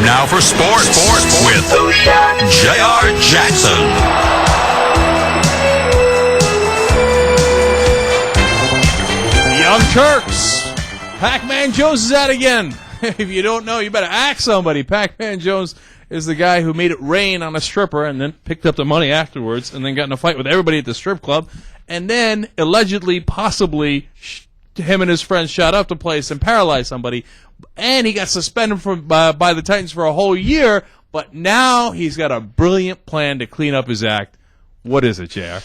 now for sports with J.R. Jackson. Young Turks. Pacman Jones is out again. If you don't know, you better ask somebody. Pacman Jones is the guy who made it rain on a stripper and then picked up the money afterwards and then got in a fight with everybody at the strip club. And then, allegedly, possibly, him and his friends shot up the place and paralyzed somebody. And he got suspended by the Titans for a whole year. But now he's got a brilliant plan to clean up his act. What is it, JR?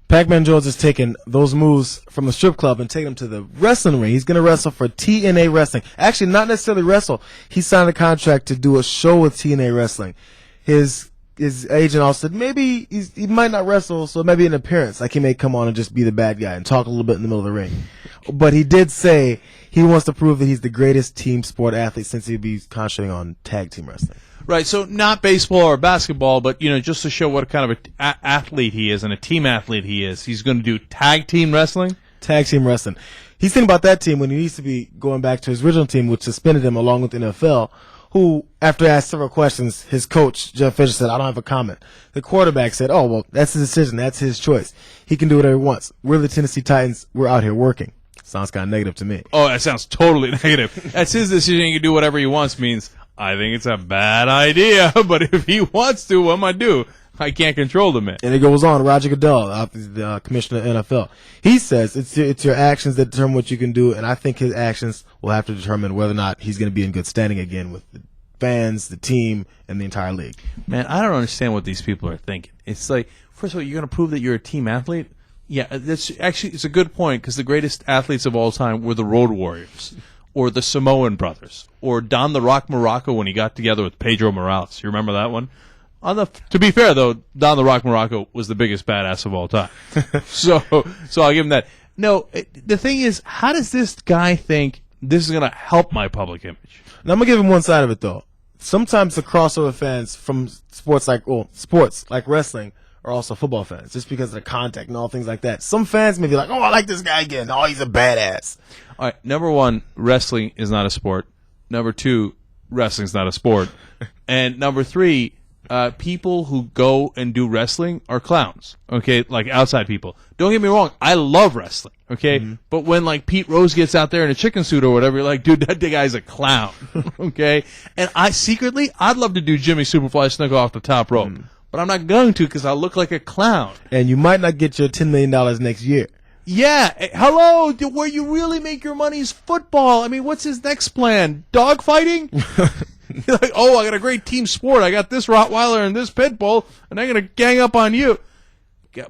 Pacman Jones is taking those moves from the strip club and taking them to the wrestling ring. He's going to wrestle for TNA Wrestling. Actually, not necessarily wrestle. He signed a contract to do a show with TNA Wrestling. His agent also said maybe he might not wrestle, so maybe an appearance. Like he may come on and just be the bad guy and talk a little bit in the middle of the ring. But he did say he wants to prove that he's the greatest team sport athlete since he'd be concentrating on tag team wrestling. Right, so not baseball or basketball, but just to show what kind of an athlete he is and a team athlete he is, he's going to do tag team wrestling? Tag team wrestling. He's thinking about that team when he needs to be going back to his original team, which suspended him along with the NFL, who, after asked several questions, his coach, Jeff Fisher, said, I don't have a comment. The quarterback said, oh, well, that's his decision. That's his choice. He can do whatever he wants. We're the Tennessee Titans. We're out here working. Sounds kind of negative to me. Oh, that sounds totally negative. That's his decision. He can do whatever he wants means I think it's a bad idea, but if he wants to, what am I do? I can't control the man. And it goes on. Roger Goodell, the commissioner of the NFL, he says it's your actions that determine what you can do, and I think his actions will have to determine whether or not he's going to be in good standing again with the fans, the team, and the entire league. Man, I don't understand what these people are thinking. It's like, first of all, you're going to prove that you're a team athlete? Yeah, that's actually, it's a good point, because the greatest athletes of all time were the Road Warriors, or the Samoan Brothers, or Don the Rock Morocco when he got together with Pedro Morales. You remember that one? To be fair, though, Don the Rock Morocco was the biggest badass of all time. so I'll give him that. No, the thing is, how does this guy think this is going to help my public image? Now, I'm going to give him one side of it, though. Sometimes the crossover fans from sports like wrestling are also football fans, just because of the contact and all things like that. Some fans may be like, oh, I like this guy again. Oh, he's a badass. All right, number one, wrestling is not a sport. Number two, wrestling's not a sport. And number three, people who go and do wrestling are clowns, okay, like outside people. Don't get me wrong, I love wrestling, okay? Mm-hmm. But when, like, Pete Rose gets out there in a chicken suit or whatever, you're like, dude, that guy's a clown, okay? And I'd love to do Jimmy Superfly Snuka off the top rope. Mm-hmm. But I'm not going to because I'll look like a clown. And you might not get your $10 million next year. Yeah. Hello, where you really make your money is football. I mean, what's his next plan? Dog fighting? Like, oh, I got a great team sport. I got this Rottweiler and this pit bull, and I'm going to gang up on you.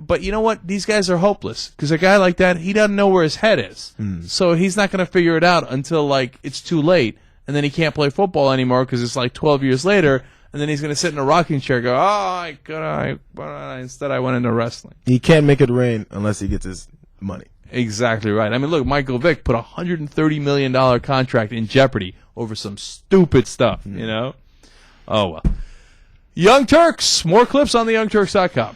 But you know what? These guys are hopeless because a guy like that, he doesn't know where his head is. So he's not going to figure it out until, like, it's too late, and then he can't play football anymore because it's like 12 years later. And then he's going to sit in a rocking chair and go, instead I went into wrestling. He can't make it rain unless he gets his money. Exactly right. I mean, look, Michael Vick put a $130 million contract in jeopardy over some stupid stuff, you know? Oh, well. Young Turks. More clips on theyoungturks.com.